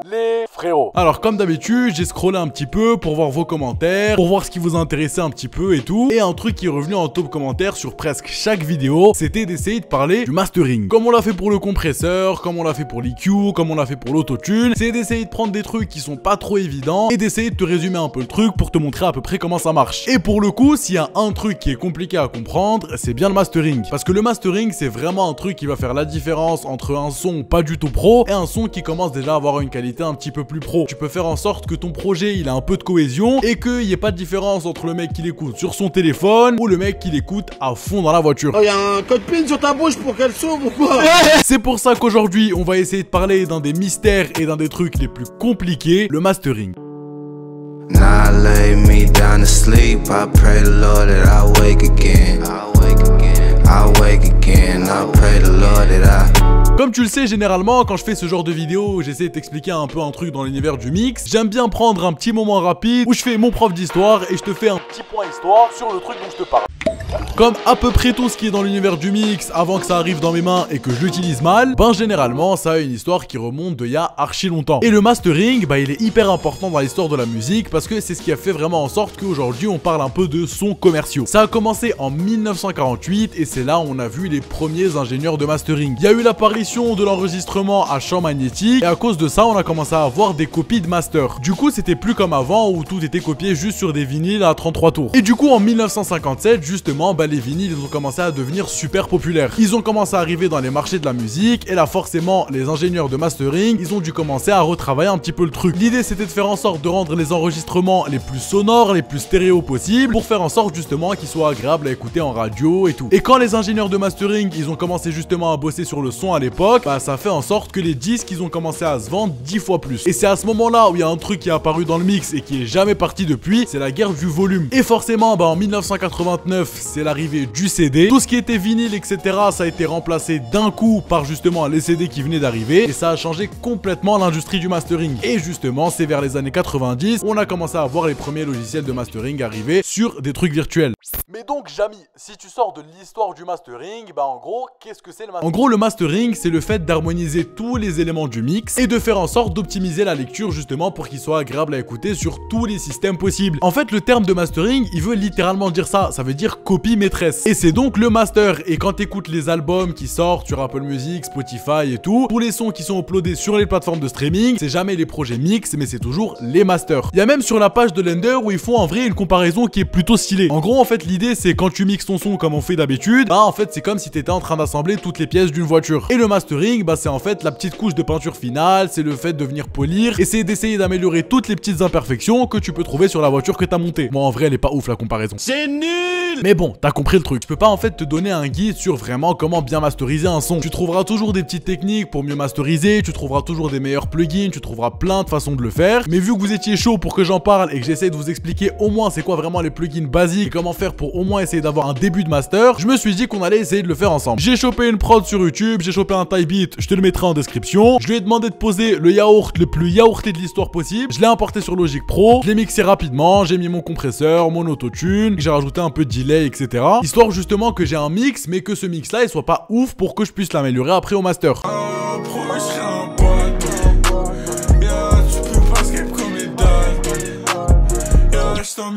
les frérots. Alors comme d'habitude, j'ai scrollé un petit peu pour voir vos commentaires, pour voir ce qui vous intéressait un petit peu et tout. Et un truc qui est revenu en top commentaire sur presque chaque vidéo, c'était d'essayer de parler du mastering. Comme on l'a fait pour le compresseur, comme on l'a fait pour l'EQ, comme on l'a fait pour l'autotune, c'est d'essayer de prendre des trucs qui sont pas trop évidents et d'essayer de te résumer un peu le truc pour te montrer à peu près comment ça marche. Et pour le coup, s'il y a un truc qui est compliqué à comprendre, c'est bien le mastering. Parce que le mastering, c'est vraiment un truc qui va faire la différence entre un son pas du tout pro et un son qui commence déjà à avoir une qualité un petit peu plus pro. Tu peux faire en sorte que ton projet, il a un peu de cohésion et qu'il n'y ait pas de différence entre le mec qui l'écoute sur son téléphone ou le mec qui l'écoute à fond dans la voiture. Oh, y a un code PIN sur ta bouche pour qu'elle s'ouvre ou quoi? C'est pour ça qu'aujourd'hui, on va essayer de parler d'un des mystères et d'un des trucs les plus compliqués, le mastering. Now I lay me down to sleep. I pray the Lord that I wake again. I wake again. I pray the Lord that I... Comme tu le sais, généralement, quand je fais ce genre de vidéo, j'essaie de t'expliquer un peu un truc dans l'univers du mix. J'aime bien prendre un petit moment rapide où je fais mon prof d'histoire et je te fais un petit point histoire sur le truc dont je te parle. Comme à peu près tout ce qui est dans l'univers du mix, avant que ça arrive dans mes mains et que je l'utilise mal, ben généralement ça a une histoire qui remonte d'il y a archi longtemps. Et le mastering, bah il est hyper important dans l'histoire de la musique parce que c'est ce qui a fait vraiment en sorte qu'aujourd'hui on parle un peu de sons commerciaux. Ça a commencé en 1948 et c'est là où on a vu les premiers ingénieurs de mastering. Il y a eu l'apparition de l'enregistrement à champ magnétique et à cause de ça on a commencé à avoir des copies de master. Du coup c'était plus comme avant où tout était copié juste sur des vinyles à 33 tours. Et du coup en 1957 justement, bah les vinyles ils ont commencé à devenir super populaires. Ils ont commencé à arriver dans les marchés de la musique et là forcément les ingénieurs de mastering ils ont dû commencer à retravailler un petit peu le truc. L'idée c'était de faire en sorte de rendre les enregistrements les plus sonores, les plus stéréo possibles pour faire en sorte justement qu'ils soient agréables à écouter en radio et tout. Et quand les ingénieurs de mastering ils ont commencé justement à bosser sur le son à l'époque, bah ça fait en sorte que les disques ils ont commencé à se vendre 10 fois plus. Et c'est à ce moment là où il y a un truc qui est apparu dans le mix et qui est jamais parti depuis, c'est la guerre du volume. Et forcément bah en 1989 c'est l'arrivée du CD. Tout ce qui était vinyle etc ça a été remplacé d'un coup par justement les CD qui venaient d'arriver et ça a changé complètement l'industrie du mastering. Et justement c'est vers les années 90 on a commencé à voir les premiers logiciels de mastering arriver sur des trucs virtuels. Mais donc Jamy, si tu sors de l'histoire du mastering, bah en gros qu'est-ce que c'est le mastering? En gros le mastering c'est le fait d'harmoniser tous les éléments du mix et de faire en sorte d'optimiser la lecture justement pour qu'il soit agréable à écouter sur tous les systèmes possibles. En fait le terme de mastering il veut littéralement dire ça veut dire copie maîtresse. Et c'est donc le master. Et quand t'écoutes les albums qui sortent sur Apple Music, Spotify et tout, tous les sons qui sont uploadés sur les plateformes de streaming, c'est jamais les projets mix, mais c'est toujours les masters. Il y a même sur la page de Lender où ils font en vrai une comparaison qui est plutôt stylée. En gros, en fait, l'idée c'est quand tu mixes ton son comme on fait d'habitude, bah en fait c'est comme si t'étais en train d'assembler toutes les pièces d'une voiture. Et le mastering, bah c'est en fait la petite couche de peinture finale, c'est le fait de venir polir, et c'est d'essayer d'améliorer toutes les petites imperfections que tu peux trouver sur la voiture que t'as montée. Bon, en vrai, elle est pas ouf la comparaison. C'est nul! Mais bon, t'as compris le truc. Je peux pas en fait te donner un guide sur vraiment comment bien masteriser un son. Tu trouveras toujours des petites techniques pour mieux masteriser, tu trouveras toujours des meilleurs plugins, tu trouveras plein de façons de le faire. Mais vu que vous étiez chaud pour que j'en parle et que j'essaie de vous expliquer au moins c'est quoi vraiment les plugins basiques, comment faire pour au moins essayer d'avoir un début de master, je me suis dit qu'on allait essayer de le faire ensemble. J'ai chopé une prod sur YouTube, j'ai chopé un type beat, je te le mettrai en description. Je lui ai demandé de poser le yaourt le plus yaourté de l'histoire possible. Je l'ai importé sur Logic Pro, je l'ai mixé rapidement, j'ai mis mon compresseur, mon autotune, j'ai rajouté un peu de delay, etc. Histoire justement que j'ai un mix, mais que ce mix là il soit pas ouf pour que je puisse l'améliorer après au master.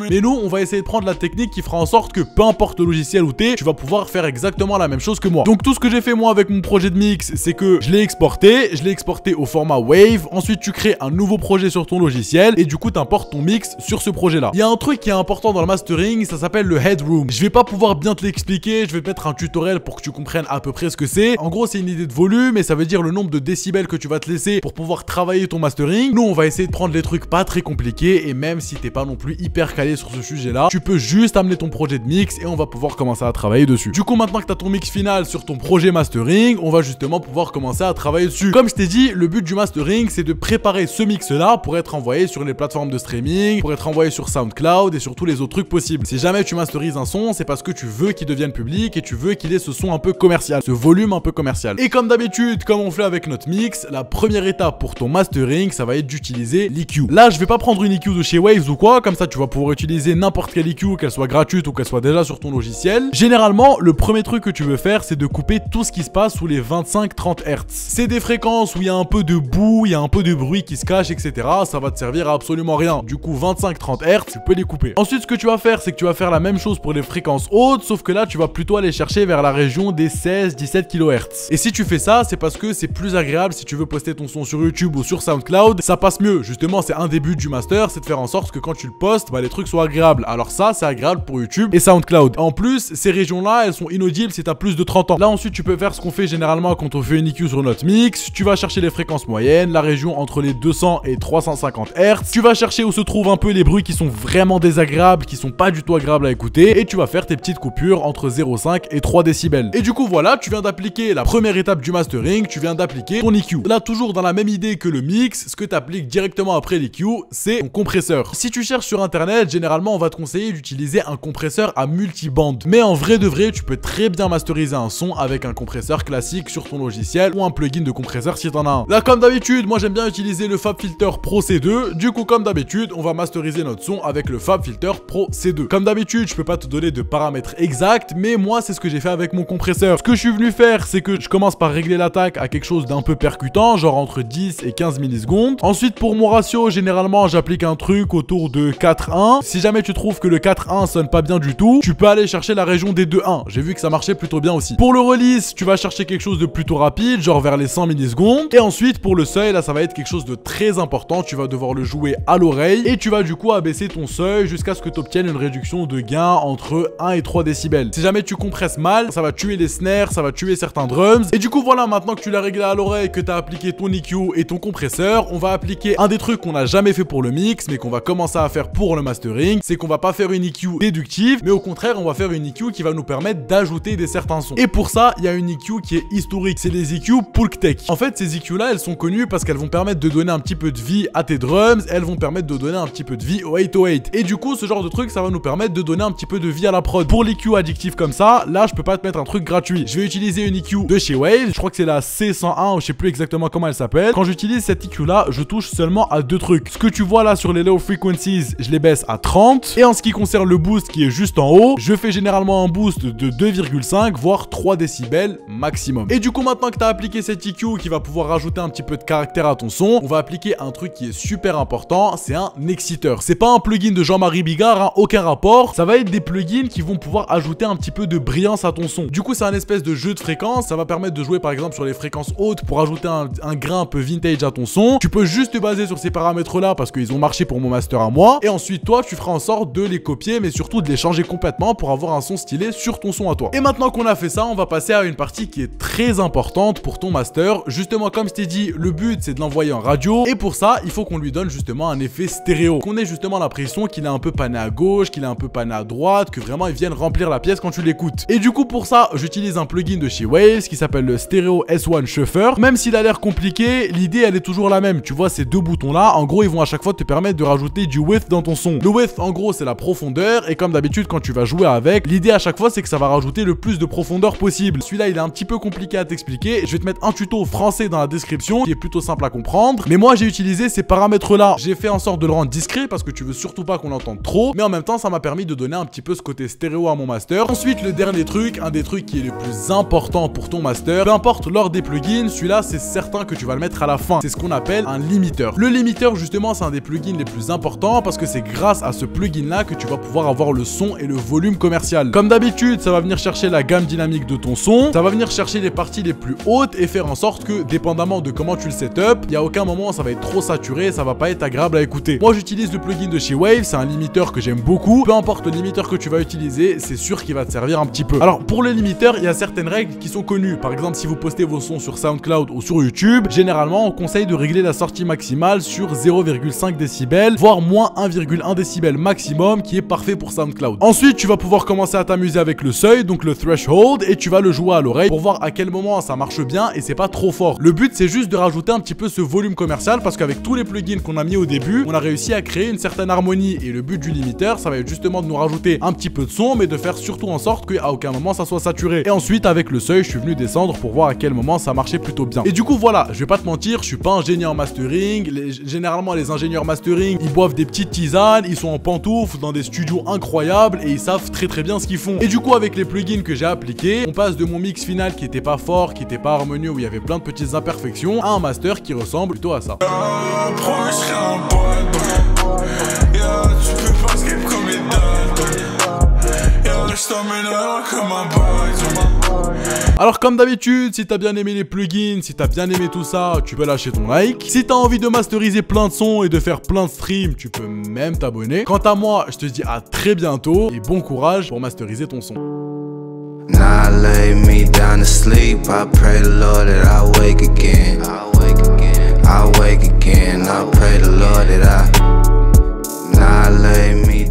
Mais nous, on va essayer de prendre la technique qui fera en sorte que peu importe le logiciel où t'es, tu vas pouvoir faire exactement la même chose que moi. Donc tout ce que j'ai fait moi avec mon projet de mix, c'est que je l'ai exporté au format Wave. Ensuite, tu crées un nouveau projet sur ton logiciel et du coup, t'importes ton mix sur ce projet-là. Il y a un truc qui est important dans le mastering, ça s'appelle le headroom. Je vais pas pouvoir bien te l'expliquer, je vais te mettre un tutoriel pour que tu comprennes à peu près ce que c'est. En gros, c'est une idée de volume et ça veut dire le nombre de décibels que tu vas te laisser pour pouvoir travailler ton mastering. Nous, on va essayer de prendre les trucs pas très compliqués et même si t'es pas non plus hyper calé sur ce sujet là, tu peux juste amener ton projet de mix et on va pouvoir commencer à travailler dessus. Du coup maintenant que tu as ton mix final sur ton projet mastering, on va justement pouvoir commencer à travailler dessus. Comme je t'ai dit, le but du mastering c'est de préparer ce mix là pour être envoyé sur les plateformes de streaming, pour être envoyé sur SoundCloud et sur tous les autres trucs possibles. Si jamais tu masterises un son, c'est parce que tu veux qu'il devienne public et tu veux qu'il ait ce son un peu commercial, ce volume un peu commercial. Et comme d'habitude, comme on fait avec notre mix, la première étape pour ton mastering, ça va être d'utiliser l'EQ. Là, je vais pas prendre une EQ de chez Waves ou quoi, comme ça tu vas pouvoir pour utiliser n'importe quelle EQ, qu'elle soit gratuite ou qu'elle soit déjà sur ton logiciel, généralement, le premier truc que tu veux faire, c'est de couper tout ce qui se passe sous les 25-30 Hz. C'est des fréquences où il y a un peu de boue, il y a un peu de bruit qui se cache, etc. Ça va te servir à absolument rien. Du coup, 25-30 Hz, tu peux les couper. Ensuite, ce que tu vas faire, c'est que tu vas faire la même chose pour les fréquences hautes, sauf que là, tu vas plutôt aller chercher vers la région des 16-17 kHz. Et si tu fais ça, c'est parce que c'est plus agréable si tu veux poster ton son sur YouTube ou sur SoundCloud, ça passe mieux. Justement, c'est un des buts du master, c'est de faire en sorte que quand tu le postes, bah, les trucs soient agréables. Alors ça, c'est agréable pour YouTube et SoundCloud. En plus, ces régions-là, elles sont inaudibles si t'as plus de 30 ans. Là, ensuite, tu peux faire ce qu'on fait généralement quand on fait une EQ sur notre mix. Tu vas chercher les fréquences moyennes, la région entre les 200 et 350 Hz. Tu vas chercher où se trouvent un peu les bruits qui sont vraiment désagréables, qui sont pas du tout agréables à écouter, et tu vas faire tes petites coupures entre 0,5 et 3 décibels. Et du coup, voilà, tu viens d'appliquer la première étape du mastering, tu viens d'appliquer ton EQ. Là, toujours dans la même idée que le mix, ce que tu appliques directement après l'EQ, c'est ton compresseur. Si tu cherches sur internet, généralement, on va te conseiller d'utiliser un compresseur à multibande. Mais en vrai de vrai, tu peux très bien masteriser un son avec un compresseur classique sur ton logiciel ou un plugin de compresseur si t'en as un. Là, comme d'habitude, moi j'aime bien utiliser le FabFilter Pro C2. Du coup, comme d'habitude, on va masteriser notre son avec le FabFilter Pro C2. Comme d'habitude, je peux pas te donner de paramètres exacts, mais moi, c'est ce que j'ai fait avec mon compresseur. Ce que je suis venu faire, c'est que je commence par régler l'attaque à quelque chose d'un peu percutant, genre entre 10 et 15 millisecondes. Ensuite, pour mon ratio, généralement, j'applique un truc autour de 4-1. Si jamais tu trouves que le 4-1 sonne pas bien du tout, tu peux aller chercher la région des 2-1. J'ai vu que ça marchait plutôt bien aussi. Pour le release, tu vas chercher quelque chose de plutôt rapide, genre vers les 100 millisecondes. Et ensuite, pour le seuil, là, ça va être quelque chose de très important. Tu vas devoir le jouer à l'oreille et tu vas du coup abaisser ton seuil jusqu'à ce que tu obtiennes une réduction de gain entre 1 et 3 décibels. Si jamais tu compresses mal, ça va tuer les snares, ça va tuer certains drums. Et du coup, voilà, maintenant que tu l'as réglé à l'oreille, que tu as appliqué ton EQ et ton compresseur, on va appliquer un des trucs qu'on n'a jamais fait pour le mix, mais qu'on va commencer à faire pour le mastering. C'est qu'on va pas faire une EQ déductive, mais au contraire, on va faire une EQ qui va nous permettre d'ajouter des certains sons. Et pour ça, il y a une EQ qui est historique. C'est les EQ Pulktec. En fait, ces EQ là, elles sont connues parce qu'elles vont permettre de donner un petit peu de vie à tes drums, elles vont permettre de donner un petit peu de vie au 808. Et du coup, ce genre de truc, ça va nous permettre de donner un petit peu de vie à la prod. Pour l'EQ addictif comme ça, là, je peux pas te mettre un truc gratuit. Je vais utiliser une EQ de chez Waves, je crois que c'est la C101 ou je sais plus exactement comment elle s'appelle. Quand j'utilise cette EQ là, je touche seulement à deux trucs. Ce que tu vois là sur les low frequencies, je les baisse à 30. Et en ce qui concerne le boost qui est juste en haut, je fais généralement un boost de 2,5 voire 3 décibels maximum. Et du coup, maintenant que tu as appliqué cette EQ qui va pouvoir rajouter un petit peu de caractère à ton son, on va appliquer un truc qui est super important, c'est un exciteur. C'est pas un plugin de Jean-Marie Bigard, hein, aucun rapport. Ça va être des plugins qui vont pouvoir ajouter un petit peu de brillance à ton son. Du coup, c'est un espèce de jeu de fréquences. Ça va permettre de jouer par exemple sur les fréquences hautes pour ajouter un grain un peu vintage à ton son. Tu peux juste te baser sur ces paramètres là parce qu'ils ont marché pour mon master à moi. Et ensuite, toi, tu feras en sorte de les copier, mais surtout de les changer complètement pour avoir un son stylé sur ton son à toi. Et maintenant qu'on a fait ça, on va passer à une partie qui est très importante pour ton master. Justement, comme je t'ai dit, le but c'est de l'envoyer en radio. Et pour ça, il faut qu'on lui donne justement un effet stéréo. Qu'on ait justement l'impression qu'il est un peu pané à gauche, qu'il est un peu pané à droite, que vraiment il vienne remplir la pièce quand tu l'écoutes. Et du coup, pour ça, j'utilise un plugin de chez Waves qui s'appelle le Stereo S1 Shuffler. Même s'il a l'air compliqué, l'idée elle est toujours la même. Tu vois, ces deux boutons là, en gros, ils vont à chaque fois te permettre de rajouter du width dans ton son. Le width, en gros, c'est la profondeur. Et comme d'habitude, quand tu vas jouer avec, l'idée à chaque fois, c'est que ça va rajouter le plus de profondeur possible. Celui-là, il est un petit peu compliqué à t'expliquer. Je vais te mettre un tuto français dans la description qui est plutôt simple à comprendre. Mais moi, j'ai utilisé ces paramètres-là. J'ai fait en sorte de le rendre discret parce que tu veux surtout pas qu'on l'entende trop. Mais en même temps, ça m'a permis de donner un petit peu ce côté stéréo à mon master. Ensuite, le dernier truc, un des trucs qui est le plus important pour ton master, peu importe l'ordre des plugins, celui-là, c'est certain que tu vas le mettre à la fin. C'est ce qu'on appelle un limiteur. Le limiteur, justement, c'est un des plugins les plus importants parce que c'est grâce à ce plugin-là que tu vas pouvoir avoir le son et le volume commercial. Comme d'habitude, ça va venir chercher la gamme dynamique de ton son, ça va venir chercher les parties les plus hautes et faire en sorte que, dépendamment de comment tu le setup, il n'y a aucun moment où ça va être trop saturé, ça va pas être agréable à écouter. Moi, j'utilise le plugin de chez Waves, c'est un limiteur que j'aime beaucoup. Peu importe le limiteur que tu vas utiliser, c'est sûr qu'il va te servir un petit peu. Alors, pour le limiteur, il y a certaines règles qui sont connues. Par exemple, si vous postez vos sons sur SoundCloud ou sur YouTube, généralement, on conseille de régler la sortie maximale sur 0,5 décibels, voire moins 1,1 décibel maximum, qui est parfait pour SoundCloud. Ensuite, tu vas pouvoir commencer à t'amuser avec le seuil, donc le threshold, et tu vas le jouer à l'oreille pour voir à quel moment ça marche bien et c'est pas trop fort. Le but, c'est juste de rajouter un petit peu ce volume commercial parce qu'avec tous les plugins qu'on a mis au début, on a réussi à créer une certaine harmonie. Et le but du limiteur, ça va être justement de nous rajouter un petit peu de son, mais de faire surtout en sorte qu'à aucun moment ça soit saturé. Et ensuite, avec le seuil, je suis venu descendre pour voir à quel moment ça marchait plutôt bien. Et du coup, voilà, je vais pas te mentir, je suis pas ingénieur mastering. Généralement, les ingénieurs mastering, ils boivent des petites tisanes, ils sont en pantoufles dans des studios incroyables et ils savent très bien ce qu'ils font. Et du coup avec les plugins que j'ai appliqués, on passe de mon mix final qui était pas fort, qui était pas harmonieux, où il y avait plein de petites imperfections, à un master qui ressemble plutôt à ça. Alors comme d'habitude, si t'as bien aimé les plugins, si t'as bien aimé tout ça, tu peux lâcher ton like. Si t'as envie de masteriser plein de sons et de faire plein de streams, tu peux même t'abonner. Quant à moi, je te dis à très bientôt et bon courage pour masteriser ton son. Now I lay me down to sleep. I pray the Lord that I wake again. I wake again. I wake again. I pray the Lord that I. Now I lay me